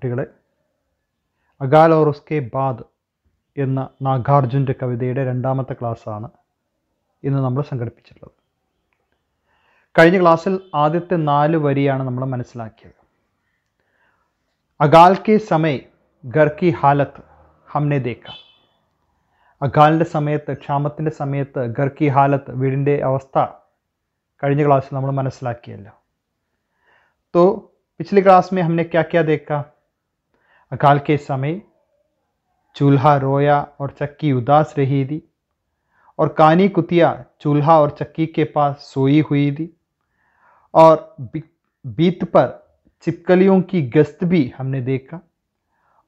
കുട്ടികളെ, അകാൽ ഓർ ഉസ്കെ ബാദ് എന്ന നാഗാർജുൻ്റെ കവിതയുടെ രണ്ടാമത്തെ ക്ലാസ്സാണ് ഇന്ന് നമ്മൾ സംഘടിപ്പിച്ചിട്ടുള്ളത്. കഴിഞ്ഞ ക്ലാസ്സിൽ ആദ്യത്തെ 4 വരിയാണ് നമ്മൾ മനസ്സിലാക്കിയത്. അകാൽ കെ സമയ ഘർ കി ഹാലത്ത് ഹംനെ ദേഖ. അകാലിൻ്റെ സമയത്ത്, ക്ഷാമത്തിൻ്റെ സമയത്ത് ഘർ കി ഹാലത്ത്, വീടിൻ്റെ അവസ്ഥ കഴിഞ്ഞ ക്ലാസ്സിൽ നമ്മൾ മനസ്സിലാക്കിയല്ലോ. तो पिछली क्लास में हमने क्या क्या देखा? अकाल के समय चूल्हा रोया और चक्की उदास रही थी, और कानी कुतिया चूल्हा और चक्की के पास सोई हुई थी, और बीत पर छिपकलियों की गश्त भी हमने देखा,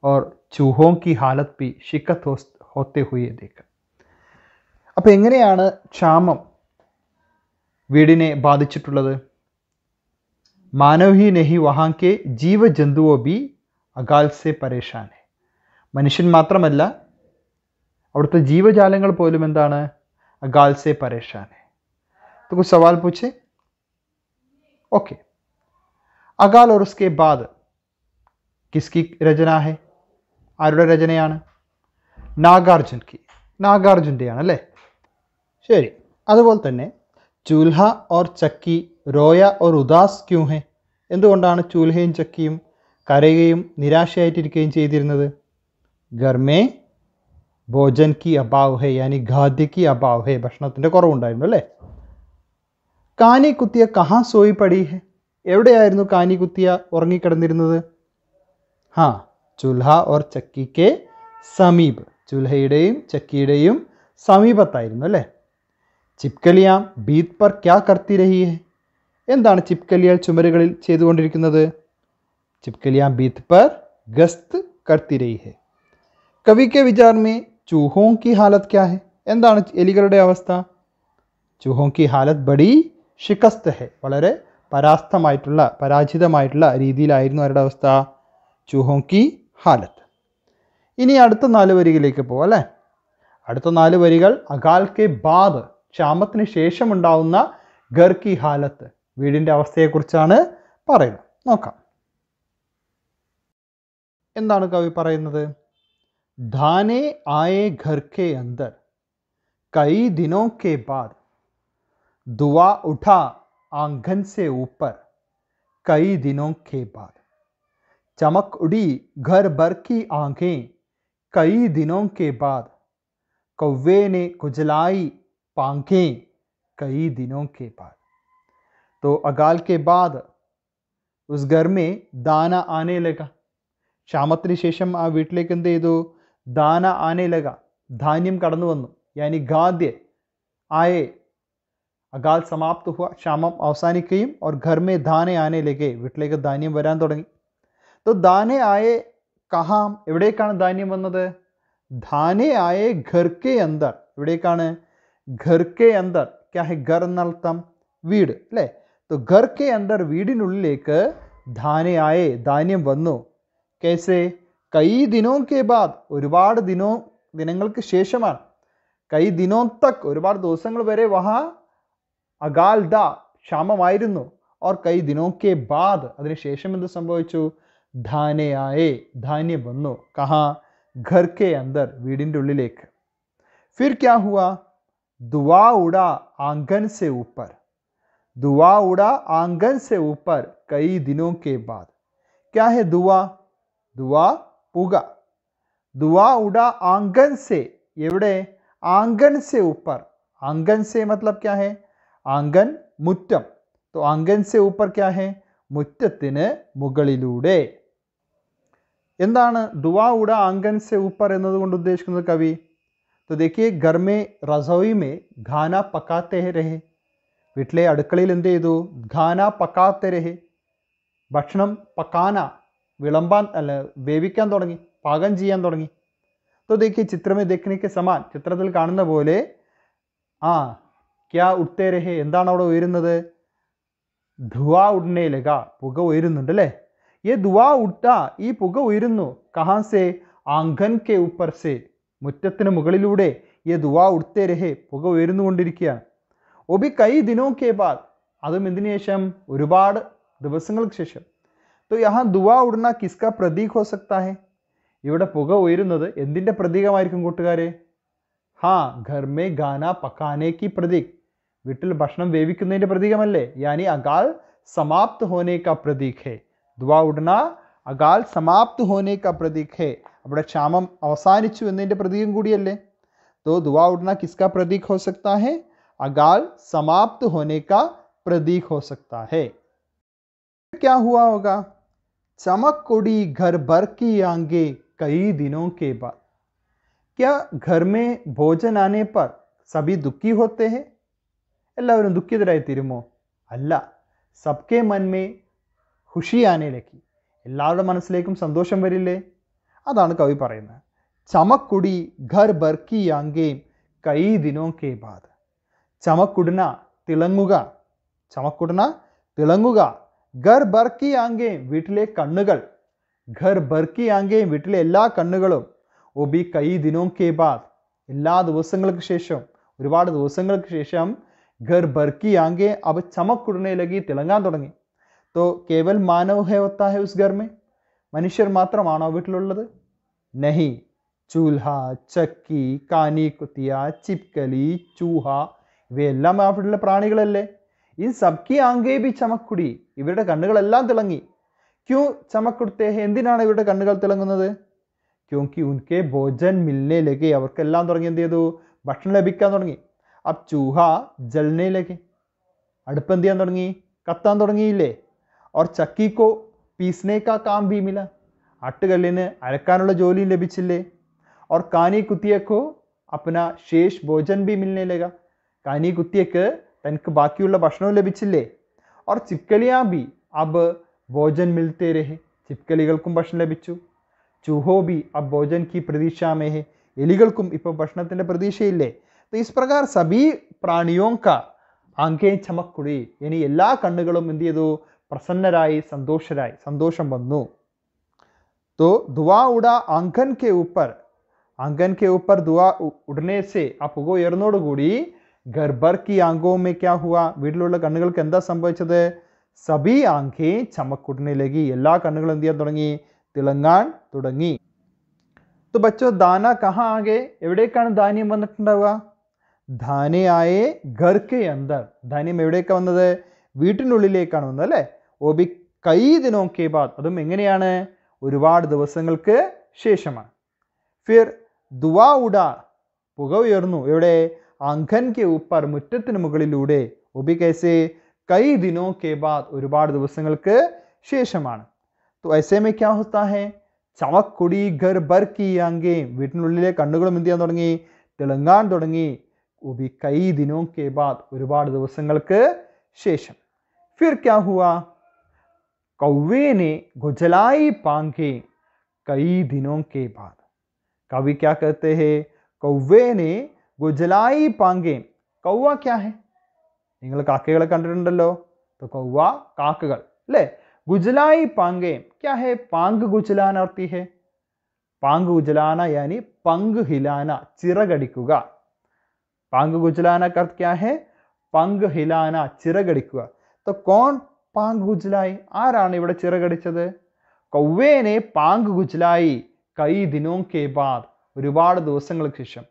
और चूहों की हालत भी शिकत होते हुए देखा. അപ്പോൾ എങ്ങനെയാണ് ക്ഷാമം വീടിനെ ബാധിച്ചിട്ടുള്ളത്? मानव ही नहीं, वहाँ के जीव जंतुओं भी अकाल से परेशान है. മനുഷ്യൻ മാത്രമല്ല, അവിടുത്തെ ജീവജാലങ്ങൾ പോലും എന്താണ്? अकाल से परेशान है. तो कुछ सवाल पूछे. ओके. अकाल और उसके बाद किसकी रचना है? ആരുടെ രചനയാണ്? നാഗാർജുൻ്റെയാണ് അല്ലേ? ശരി. അതുപോലെ തന്നെ ചൂൽഹ ഓർ ചക്കി റോയ ഓർ ഉദാസ് ക്യൂ ഹെ. എന്തുകൊണ്ടാണ് ചൂൽഹയും ചക്കിയും കരയുകയും നിരാശയായിട്ടിരിക്കുകയും ചെയ്തിരുന്നത്? ഗർമേ ഭോജൻ കി അഭാവ് ഹെ, യാനി ഖാദ്യ കി അഭാവ് ഹെ, ഭക്ഷണത്തിൻ്റെ കുറവുണ്ടായിരുന്നു അല്ലേ? കാനി കുത്തിയ കഹാ സോയി പടി ഹെ. എവിടെയായിരുന്നു കാനി കുത്തിയ ഉറങ്ങിക്കിടന്നിരുന്നത്? ഹാ, ചൂൽഹ ഓർ ചക്കി കെ സമീപ്, ചൂൽഹയുടെയും ചക്കിയുടെയും സമീപത്തായിരുന്നു അല്ലേ? ചിപ്കലിയാം ബീത് പർ ക്യാ കർത്തി രഹി ഹെ. എന്താണ് ചിപ്കലിയാൽ ചുമരുകളിൽ ചെയ്തുകൊണ്ടിരിക്കുന്നത്? ചിപ്കലിയാം ബീത് പർ ഗസ്ത് കർത്തി രഹി ഹെ. കവി കെ വിചാർ മേ ചൂഹോं की हालत क्या है? എന്താണ് എലികളുടെ അവസ്ഥ? ചൂഹോं की हालत बड़ी शिकस्त है. വളരെ പരാജിതമായിട്ടുള്ള രീതിയിലായിരുന്നു അവരുടെ അവസ്ഥ. ചൂഹോं की हालत. ഇനി അടുത്ത 4 വരികളിലേക്ക് പോവാം അല്ലേ? അടുത്ത 4 വരികൾ അകാൽ കെ ബാദ്, ക്ഷാമത്തിന് ശേഷം ഉണ്ടാവുന്ന ഘർ കി ഹാലത്ത്, വീടിൻ്റെ അവസ്ഥയെക്കുറിച്ചാണ് പറയുന്നത്. നോക്കാം. എന്താണ് കവി പറയുന്നത്? ധാനെ ആയേ ഘർ കെ അന്തർ കൈ ദിനോ കെ ബാദ് ദുആ ഉഠാ ആംഗൻ സെ ഊപ്പർ കൈ ദിനോ കെ ബാദ് ചമക് ഉടി ഘർ ഭർ की आंखें कई दिनों के बाद कौवे ने कुचलाई पांखें कई दिनों के बाद. तो अकाल के बाद उस घर में दाना आने लगा. ക്ഷാമത്തിന് ശേഷം ആ വീട്ടിലേക്ക് എന്ത് ചെയ്തു? ദാന ആനെ ലഗ, ധാന്യം കടന്നു വന്നു. യാനി ഖാദ്യ ആയേ, അകാൽ സമാപ്ത ഹുവ, ക്ഷാമം അവസാനിക്കുകയും, और घर में दाने आने लगे, വീട്ടിലേക്ക് ധാന്യം വരാൻ തുടങ്ങി. तो दाने आए कहाँ, എവിടേക്കാണ് ധാന്യം വന്നത്? ധാനെ ആയേ ഘർ കെ അന്തർ, എവിടേക്കാണ്? ഘർ കെ അന്തർ. ക്യാ ഹെ ഘർ എന്നർത്ഥം? വീട് അല്ലേ? तो ഘർ കെ അന്തർ, വീടിനുള്ളിലേക്ക് ധാനെ ആയേ, ധാന്യം വന്നു. കേസേ? കൈ ദിനോ കെ ബാദ്, ഒരുപാട് ദിനങ്ങൾക്ക് ശേഷമാണ്. കൈ ദിനോ തക്, ഒരുപാട് ദിവസങ്ങൾ വരെ വഹാ അകാൽ ദ, ക്ഷാമമായിരുന്നു. और കൈ ദിനോ കെ ബാദ്, അതിനുശേഷം എന്ത് സംഭവിച്ചു? ധാനെ ആയേ, ധാന്യം വന്നു. കഹാ? ഘർ കെ അന്തർ, വീടിൻ്റെ ഉള്ളിലേക്ക്. ഫിർ ക്യാ ഹുവാ? ദുആ ഉടാ ആംഗൻ സെ ഊപ്പർ, ദുആ ഉടാ ആംഗൻ സെ ഊപ്പർ കൈ ദിനോ കെ ബാദ്. ക്യാ ഹെ ദുആ? ദുആ പുക. ദുആ ഉടാ ആംഗൻ സെ, എവിടെ? ആംഗൻ സെ ഊപ്പർ. ആംഗൻ സെ മത്ലബ് ക്യാ ഹെ? ആംഗൻ, മുറ്റം. तो ആംഗൻ സെ ഊപ്പർ ക്യാ ഹെ? മുറ്റത്തിന് മുകളിലൂടെ. എന്താണ് ദുആ ഉടാ ആംഗൻ സെ ഊപ്പർ എന്നതുകൊണ്ട് ഉദ്ദേശിക്കുന്നത് കവി? तो देखिए, घर में रसोई में खाना पकाते रहे. വീട്ടിലെ അടുക്കളയിൽ എന്ത് ചെയ്തു? ഖാന പക്കാത്തെ രഹെ, ഭക്ഷണം പക്കാന, വിളമ്പാൻ അല്ല വേവിക്കാൻ തുടങ്ങി, പാകം ചെയ്യാൻ തുടങ്ങി. तो देखिए, ചിത്രമേ देखने के समान, ചിത്രത്തിൽ കാണുന്ന പോലെ ക്യാ ഉഠ്തേ രഹെ, എന്താണ് അവിടെ ഉയരുന്നത്? ധുആ ഉഡ്നെ ലഗ, പുക ഉയരുന്നുണ്ട് അല്ലേ? ये धुआं उठा, ഈ പുക ഉയരുന്നു. കഹാൻ സെ? ആംഗൻ കെ ഊപ്പർ സെ, മുറ്റത്തിന് മുകളിലൂടെ. ये धुआं उठते रहे, പുക ഉയർന്നുകൊണ്ടിരിക്കുകയാണ്. ഒബി കൈ ദിനോ കെ ബാദ്, അതും എന്തിനു ശേഷം? ഒരുപാട് ദിവസങ്ങൾക്ക് ശേഷം. तो यहाँ धुआं उड़ना किसका प्रतीक हो सकता है? ഇവിടെ പുക ഉയരുന്നത് എന്തിന്റെ പ്രതീകമായിരിക്കും കൂട്ടുകാരെ? हाँ, घर में गाना पकाने की प्रतीक, വീട്ടിൽ ഭക്ഷണം വേവിക്കുന്നതിന്റെ പ്രതീകമല്ലേ? यानी अकाल समाप्त होने का प्रतीक है. धुआं उड़ना अकाल समाप्त होने का प्रतीक है. അവിടെ ക്ഷാമം അവസാനിച്ചു എന്നതിന്റെ പ്രതീകം കൂടിയല്ലേ? तो धुआं उड़ना किसका प्रतीक हो सकता है? अकाल समाप्त होने का प्रतीक हो सकता है. क्या हुआ होगा? चमक उड़ी घर भर की आंखें कई दिनों के बाद. क्या घर में भोजन आने पर सभी दुखी होते हैं? എല്ലാവരും ദുഃഖിതരായി തീരുമോ? അല്ല, സബ്കെ മൻ മേ ഖുഷി ആനെ ലഗി, എല്ലാവരുടെ മനസ്സിലേക്കും സന്തോഷം വരില്ലേ? അതാണ് കവി പറയുന്നത്. ചമക്കുടി ഘർ ഭർ കി ആംഗേം കൈ ദിനോ കെ ബാദ്. ചമക്കുടന തിളങ്ങുക, ചമക്കുടന തിളങ്ങുക, ഘർ ഭർ കി ആംഗേം വീട്ടിലെ കണ്ണുകൾ, ഘർ ഭർ കി ആംഗേം വീട്ടിലെ എല്ലാ കണ്ണുകളും, ഒബി കൈ ദിനോ കെ ബാദ് എല്ലാ ദിവസങ്ങൾക്ക് ശേഷം, ഒരുപാട് ദിവസങ്ങൾക്ക് ശേഷം घर भर की आंखें अब चमक उड़ने लगी, തിളങ്ങാൻ തുടങ്ങി. तो केवल मानव है होता है उस घर में? മനുഷ്യർ മാത്രമാണോ വീട്ടിലുള്ളത്? नहीं, चूल्हा, ചക്കി, കാനി കുത്തിയ, ചിപ്കലി, ചൂഹ ഇവയെല്ലാം ആ വീട്ടിലെ പ്രാണികളല്ലേ? इन सबकी आंखें भी चमक उड़ी, ഇവരുടെ കണ്ണുകളെല്ലാം തിളങ്ങി. क्यों चमक उड़ते हैं? എന്തിനാണ് ഇവരുടെ കണ്ണുകൾ തിളങ്ങുന്നത്? क्योंकि उनके भोजन मिलने लगे, അവർക്കെല്ലാം തുടങ്ങി എന്ത് ചെയ്തു? ഭക്ഷണം ലഭിക്കാൻ തുടങ്ങി. अब चूहा जलने लगे, അടുപ്പ് എന്ത് ചെയ്യാൻ തുടങ്ങി? കത്താൻ തുടങ്ങിയില്ലേ? और चक्की को पीसने का काम भी मिला, ആട്ടുകല്ലിന് അരക്കാനുള്ള ജോലിയും ലഭിച്ചില്ലേ? और कानी कुतिया को अपना शेष भोजन भी मिलने लगा, कानी कुतियക്ക് തനിക്ക് ബാക്കിയുള്ള ഭക്ഷണവും ലഭിച്ചില്ലേ? और चिपकलियां भी अब भोजन मिलते रहे, ചിപ്കലികൾക്കും ഭക്ഷണം ലഭിച്ചു. चूहो भी अब भोजन की प्रतीक्षा में है, എലികൾക്കും ഇപ്പോൾ ഭക്ഷണത്തിന്റെ പ്രതീക്ഷയില്ലേ? तो इस प्रकार सभी प्राणियों का आंखें चमक उड़ी, यानी എല്ലാ കണ്ണുകളും എന്ത് ചെയ്തു? പ്രസന്നരായി, സന്തോഷരായി, സന്തോഷം വന്നു. तो धुआं उड़ा आंगन के ऊपर, आंगन के ऊपर धुआं उड़ने से ആ പുക ഉയർന്നോടുകൂടി घर भर की आंखों में क्या हुआ? വീട്ടിലുള്ള കണ്ണുകൾക്ക് എന്താ സംഭവിച്ചത്? सभी आंखें चमक उड़ने लगी, എല്ലാ കണ്ണുകളും എന്ത് ചെയ്യാൻ തുടങ്ങി? തിളങ്ങാൻ തുടങ്ങി. तो बच्चों दाना कहाँ आ गए? എവിടേക്കാണ് ധാന്യം വന്നിട്ടുണ്ടാവുക? ധാനെ ആയേ ഘർ കെ അന്തർ, ധാന്യം എവിടേക്കാ വന്നത്? വീട്ടിനുള്ളിലേക്കാണ് വന്നത് അല്ലേ? ഓബി കൈ ദിനോ കെ ബാദ്, അതും എങ്ങനെയാണ്? ഒരുപാട് ദിവസങ്ങൾക്ക് ശേഷമാണ്. ഫിർ ദുആ ഉടാ, പുക ഉയർന്നു എവിടെ? ആംഗൻ കെ ഊപ്പർ, മുറ്റത്തിന് മുകളിലൂടെ. ഓബി കൈസേ? കൈ ദിനോ കെ ബാദ്, ഒരുപാട് ദിവസങ്ങൾക്ക് ശേഷമാണ്. तो ऐसे में क्या होता है? ചമക് കുടി ഘർ ഭർ കി ആംഖേം, വീട്ടിനുള്ളിലെ കണ്ണുകളും എന്ത് ചെയ്യാൻ തുടങ്ങി? തിളങ്ങാൻ തുടങ്ങി. ഉബി കൈ ദിനോ കെ ബാദ്, ഒരുപാട് ദിവസങ്ങൾക്ക് ശേഷം. फिर क्या हुआ? कौवे ने गुजलाई पांखे कई दिनों के बाद. कवि क्या कहते हैं? कौवे ने गुजलाई पांखे. कौवा क्या है? നിങ്ങൾ കാക്കകളെ കണ്ടിട്ടുണ്ടല്ലോ. तो कौवा കാക്കകൾ അല്ലേ? गुजलाई पांगे क्या है? पांग गुजलाना अर्थ है, पांग गुजलाना यानी पंग हिलाना, ചിറകടിക്കുക. पांग गुजलाना का अर्थ क्या है? पंग हिलाना, ചിറകടിക്കുക. तो कौन पांग गुजलाई? ആരാണ് ഇവിടെ ചിറകടിച്ചത്? കൗവേനെ പാങ്ക് ഗുജലായി കൈ ദിനോं के बाद, ഒരുപാട് ദിവസങ്ങൾക്ക് ശേഷം.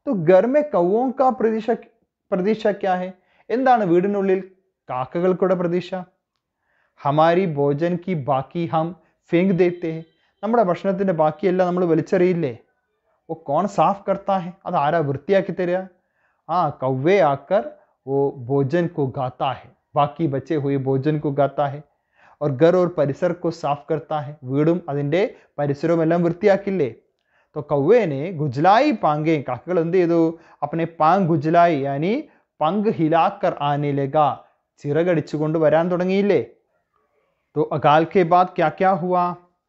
तो घर में कौवों का प्रतीक्षा क्या है? എന്താണ് വീടിനുള്ളിൽ കാക്കകൾക്കുടെ പ്രതീക്ഷ? हमारी भोजन की बाकी हम फेंक देते हैं, നമ്മുടെ ഭക്ഷണത്തിന്റെ ബാക്കിയെല്ലാം നമ്മൾ വലിച്ചെറിയില്ലേ? वो कौन साफ करता है? അത് ആരാ വൃത്തിയാക്കി തരിക? कौवे आकर वो भोजन को गाता है, बाकी बचे हुए भोजन को गाता है, और घर और परिसर को साफ करता है, വീടും അതിന്റെ പരിസരവും എല്ലാം വൃത്തിയാക്കില്ലേ? तो कौवे ने गुजलाई पांगे, കാക്കകൾ എന്ത് ചെയ്തു? अपने पांग गुजलाई यानी पंग हिलाकर आने लगा, ചിറകടിച്ചുകൊണ്ട് വരാൻ തുടങ്ങിയില്ലേ? तो अकाल के बाद क्या क्या हुआ?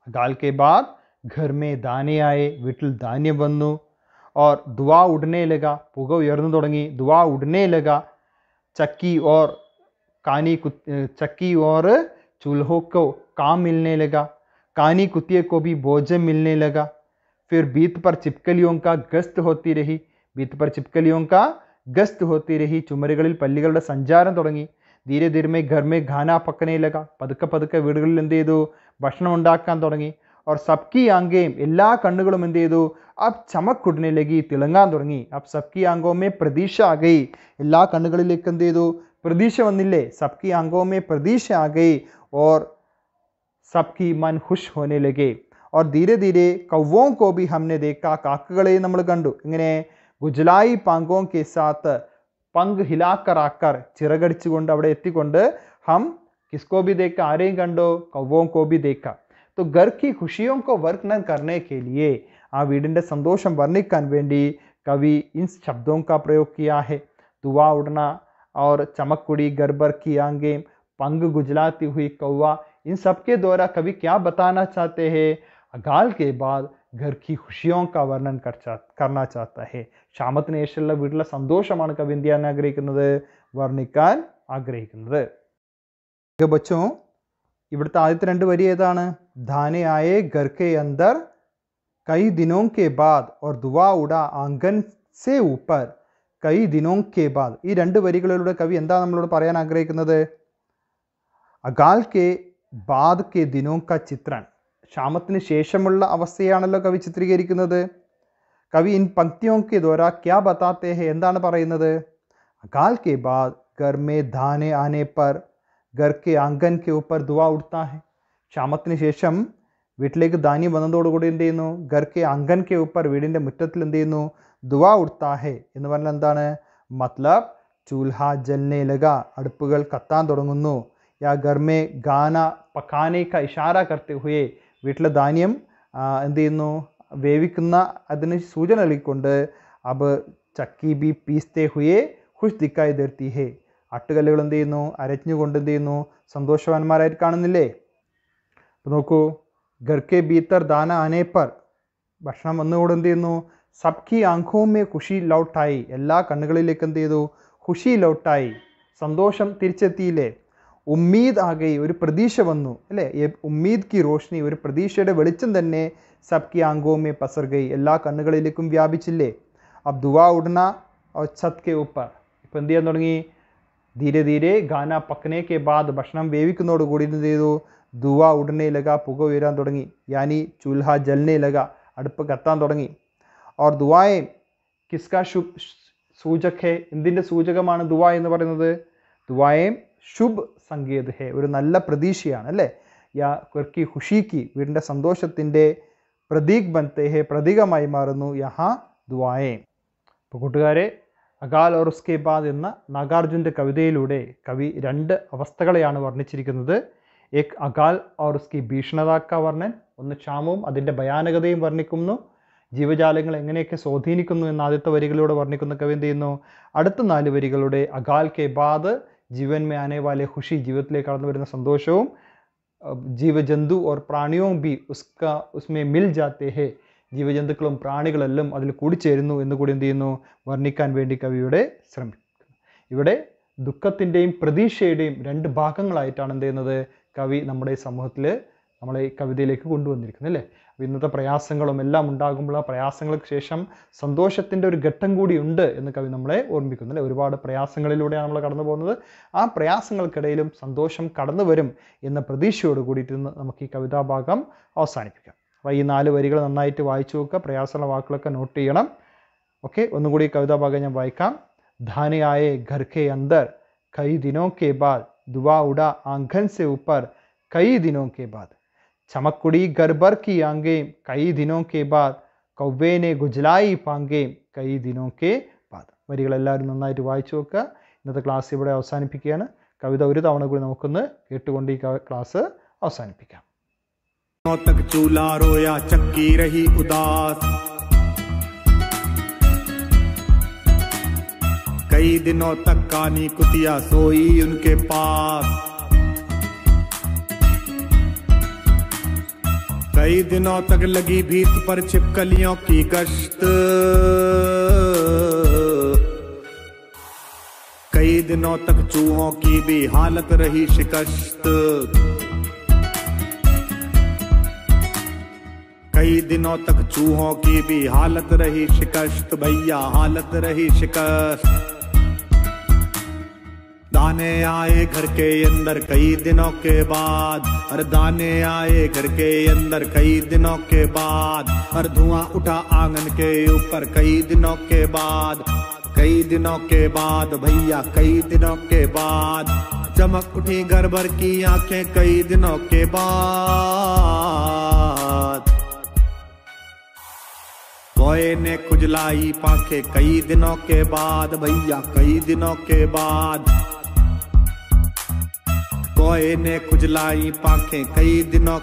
अकाल के बाद घर में दाने आए, വീട്ടിൽ ധാന്യം വന്നു. और धुआं उड़ने लगा, പുക ഉയർന്നു തുടങ്ങി. धुआं उड़ने लगा, चक्की और चूल्हों को काम मिलने लगा, कानी कुतिये को भी भोजन मिलने लगा. फिर बीत पर चिपकलियों का गश्त होती रही, बीत पर चिपकलियों का गश्त होती रही, ചുമരുകളിൽ പല്ലികളുടെ സഞ്ചാരം തുടങ്ങി. ധീരെ ധീരെ में घर में खाना पकने लगा. പതുക്കെ പതുക്കെ വീടുകളിൽ എന്ത് ചെയ്തു, ഭക്ഷണം ഉണ്ടാക്കാൻ തുടങ്ങി. और सबकी आंखें എല്ലാ കണ്ണുകളും എന്ത് ചെയ്തു, अब चमक उठने लगी, തിളങ്ങാൻ തുടങ്ങി. अब सबकी आंखों में प्रतीക്ഷ आ गई, എല്ലാ കണ്ണുകളിലേക്ക് എന്ത് ചെയ്തു, प्रतीക്ഷ വന്നില്ലേ. सबकी आंखों में प्रतीക്ഷ आ गई और सबकी मन खुश होने लगे. और धीरे धीरे कौवों को भी हमने देखा, കാക്കകളെ നമ്മൾ കണ്ടു. ഇങ്ങനെ ഗുജലായി പാങ്കോं के साथ पंख हिलाकर आकर, ചിറകടിച്ചുകൊണ്ട് അവിടെ എത്തിക്കൊണ്ട് हम किसको भी देखा, ആരെയും കണ്ടു, कौवों को भी देखा. तो घर की खुशियों को वर्णन करने के लिए, ആ വീടിൻ്റെ സന്തോഷം വർണ്ണിക്കാൻ വേണ്ടി कवि इन शब्दों का प्रयोग किया है. दुआ उड़ना और चमक उड़ी घर भर की आंखें, पंख गुजलाती हुई कौवा, इन सब के द्वारा कवि क्या बताना चाहते हैं, अकाल के बाद घर की खुशियों का वर्णन करना चाहता है. ക്ഷാമത്തിന് ശേഷമുള്ള വീട്ടിലെ സന്തോഷമാണ് കവി എന്ത് ചെയ്യാൻ ആഗ്രഹിക്കുന്നത്, വർണ്ണിക്കാൻ ആഗ്രഹിക്കുന്നത്. ബച്ചോ, ഇവിടുത്തെ ആദ്യത്തെ രണ്ട് വരി ഏതാണ്, ധാനെ ആയേ ഘർ കെ അന്തർ കൈ ദിനോं के बाद और दुआ उड़ा आंगन से ऊपर കൈ ദിനോं के बाद. ഈ രണ്ട് വരികളിലൂടെ കവി എന്താ നമ്മളോട് പറയാൻ ആഗ്രഹിക്കുന്നത്, അകാൽ കെ ബാദ് കെ ദിനോं का ചിത്രൻ, ക്ഷാമത്തിന് ശേഷമുള്ള അവസ്ഥയാണല്ലോ കവി ചിത്രീകരിക്കുന്നത്. കവി ഇൻ പങ്ക്തിയോं के द्वारा क्या बताते हैं, എന്താണ് പറയുന്നത്, अकाल के बाद घर में धाने आने पर घर के आंगन के ऊपर दुआ उठता है. ക്ഷാമത്തിന് ശേഷം വീട്ടിലേക്ക് ധാന്യം വന്നതോടുകൂടി എന്ത് ചെയ്യുന്നു, घर के आंगन के ऊपर, വീടിൻ്റെ മുറ്റത്തിൽ എന്ത് ചെയ്യുന്നു, दुआ उठता है എന്ന് പറഞ്ഞാൽ എന്താണ്, मतलब चूल्हा जलने लगा, അടുപ്പുകൾ കത്താൻ തുടങ്ങുന്നു. या घर में गाना पकाने का इशारा करते हुए, വീട്ടിലെ ധാന്യം എന്ത് ചെയ്യുന്നു, വേവിക്കുന്ന അതിന് സൂചന നൽകിക്കൊണ്ട് अब चक्की भी पीसते हुए खुश दिखाई देती है, ആട്ടുകല്ലുകൾ എന്ത് ചെയ്യുന്നു, അരഞ്ഞുകൊണ്ട് എന്ത് ചെയ്യുന്നു, സന്തോഷവാന്മാരായിട്ട് കാണുന്നില്ലേ. അപ്പോൾ നോക്കൂ, घर के भीतर दाना आने पर, ഭക്ഷണം വന്നുകൂടെ എന്ത് ചെയ്യുന്നു, सबकी आंखों में खुशी लौटाई, എല്ലാ കണ്ണുകളിലേക്ക് എന്ത് ചെയ്തു, खुशी लौटाई, സന്തോഷം തിരിച്ചെത്തിയില്ലേ. ഉമ്മീദ് ആ ഗയി, ഒരു പ്രതീക്ഷ വന്നു അല്ലേ, ഉമ്മീദ് കി റോഷ്നി, ഒരു പ്രതീക്ഷയുടെ വെളിച്ചം തന്നെ സബ്കി ആംഖോं में പസർ ഗയി, എല്ലാ കണ്ണുകളിലേക്കും വ്യാപിച്ചില്ലേ. अब दुआ उड़ना और छत के ऊपर, ഇപ്പം എന്ത് ചെയ്യാൻ തുടങ്ങി, ധീരെ ധീരെ ഗാന പക്കനെ കെ ബാദ്, ഭക്ഷണം വേവിക്കുന്നതോടുകൂടി എന്ത് ചെയ്തു, ദുവ ഉടനെ ലഗ, പുക ഉയരാൻ തുടങ്ങി. യാനി ചൂൽഹ ജൽനെ ലഗ, അടുപ്പ് കത്താൻ തുടങ്ങി. और दुआएं किसका सूचक है, എന്തിൻ്റെ സൂചകമാണ് ദുവ എന്ന് പറയുന്നത്, ദുആएं ശുഭ സംകേത് ഹെ, ഒരു നല്ല പ്രതീക്ഷയാണ് അല്ലേ. യാ കി ഖുഷിക്ക്, വീടിൻ്റെ സന്തോഷത്തിൻ്റെ പ്രതീക് ബൻത്തെ ഹെ, പ്രതീകമായി മാറുന്നു യഹാ ദുആएं. അപ്പോൾ കൂട്ടുകാരെ, അകാൽ और उसके बाद എന്ന നാഗാർജുൻ്റെ കവിതയിലൂടെ കവി രണ്ട് അവസ്ഥകളെയാണ് വർണ്ണിച്ചിരിക്കുന്നത്. एक अकाल और उसकी ഭീഷണത का വർണ്ണൻ, ഒന്ന് ക്ഷാമവും അതിൻ്റെ ഭയാനകതയും വർണ്ണിക്കുന്നു. ജീവജാലങ്ങൾ എങ്ങനെയൊക്കെ സ്വാധീനിക്കുന്നു എന്ന് ആദ്യത്തെ വരികളിലൂടെ വർണ്ണിക്കുന്ന കവി എന്ത് ചെയ്യുന്നു, അടുത്ത 4 വരികളുടെ അകാൽ കെ ബാദ് ജീവൻ മേ ആനെ വാലെ ഖുഷി, ജീവിതത്തിലേക്ക് കടന്നു വരുന്ന സന്തോഷവും, ജീവജന്തു ഓർ പ്രാണിയും ബി ഉസ്മേ മിൽ ജാത്തെ ഹെ, ജീവജന്തുക്കളും പ്രാണികളെല്ലാം അതിൽ കൂടിച്ചേരുന്നു എന്നുകൂടി എന്ത് ചെയ്യുന്നു, വർണ്ണിക്കാൻ വേണ്ടി കവിയുടെ ശ്രമിക്കുന്നു. ഇവിടെ ദുഃഖത്തിൻ്റെയും പ്രതീക്ഷയുടെയും രണ്ട് ഭാഗങ്ങളായിട്ടാണ് എന്ത് ചെയ്യുന്നത്, കവി നമ്മുടെ സമൂഹത്തിൽ നമ്മളെ കവിതയിലേക്ക് കൊണ്ടുവന്നിരിക്കുന്നത് അല്ലേ. അപ്പോൾ ഇന്നത്തെ പ്രയാസങ്ങളും എല്ലാം ഉണ്ടാകുമ്പോൾ ആ പ്രയാസങ്ങൾക്ക് ശേഷം സന്തോഷത്തിൻ്റെ ഒരു ഘട്ടം കൂടി ഉണ്ട് എന്ന് കവി നമ്മളെ ഓർമ്മിക്കുന്നു അല്ലേ. ഒരുപാട് പ്രയാസങ്ങളിലൂടെയാണ് നമ്മൾ കടന്നു പോകുന്നത്, ആ പ്രയാസങ്ങൾക്കിടയിലും സന്തോഷം കടന്നു വരും എന്ന പ്രതീക്ഷയോട് കൂടിയിട്ട് നമുക്ക് ഈ കവിതാഭാഗം അവസാനിപ്പിക്കാം. അപ്പോൾ ഈ 4 വരികൾ നന്നായിട്ട് വായിച്ചു നോക്കുക, പ്രയാസമുള്ള വാക്കുകളൊക്കെ നോട്ട് ചെയ്യണം. ഓക്കെ, ഒന്നുകൂടി കവിതാഭാഗം ഞാൻ വായിക്കാം. धाने आए घर के अंदर कई दिनों के बाद, दुआ उड़ा आंगन से ऊपर कई दिनों के बाद, चमक उड़ी घर भर की आंखें कई दिनों के बाद, कौवे ने गुजलाई पांगे कई दिनों के बाद. വരികളെല്ലാവരും നന്നായിട്ട് വായിച്ചു നോക്കുക. ഇന്നത്തെ ക്ലാസ് ഇവിടെ അവസാനിപ്പിക്കുകയാണ്. കവിത ഒരു തവണ കൂടി നമുക്കൊന്ന് കേട്ടുകൊണ്ട് ഈ ക്ലാസ് അവസാനിപ്പിക്കാം. चूल्हा रोया चक्की रही उदास, कई दिनों तक कानी कुतिया सोई उनके पास, कई दिनों तक लगी भीत पर छिपकलियों की गश्त, कई दिनों तक चूहों की भी हालत रही शिकस्त, कई दिनों तक चूहों की भी हालत रही शिकस्त, भैया हालत रही शिकस्त. दाने आए घर के अंदर कई दिनों के बाद, और दाने आए घर के अंदर कई दिनों के बाद, और धुआं उठा आंगन के ऊपर कई दिनों के बाद, कई दिनों के बाद भैया कई दिनों के बाद, चमक उठी घर भर की आंखें कई दिनों के बाद। कोए ने खुजलाई पांखें कई दिनों के बाद भैया कई दिनों के बाद, कोए ने खुजलाई पांखें कई दिनों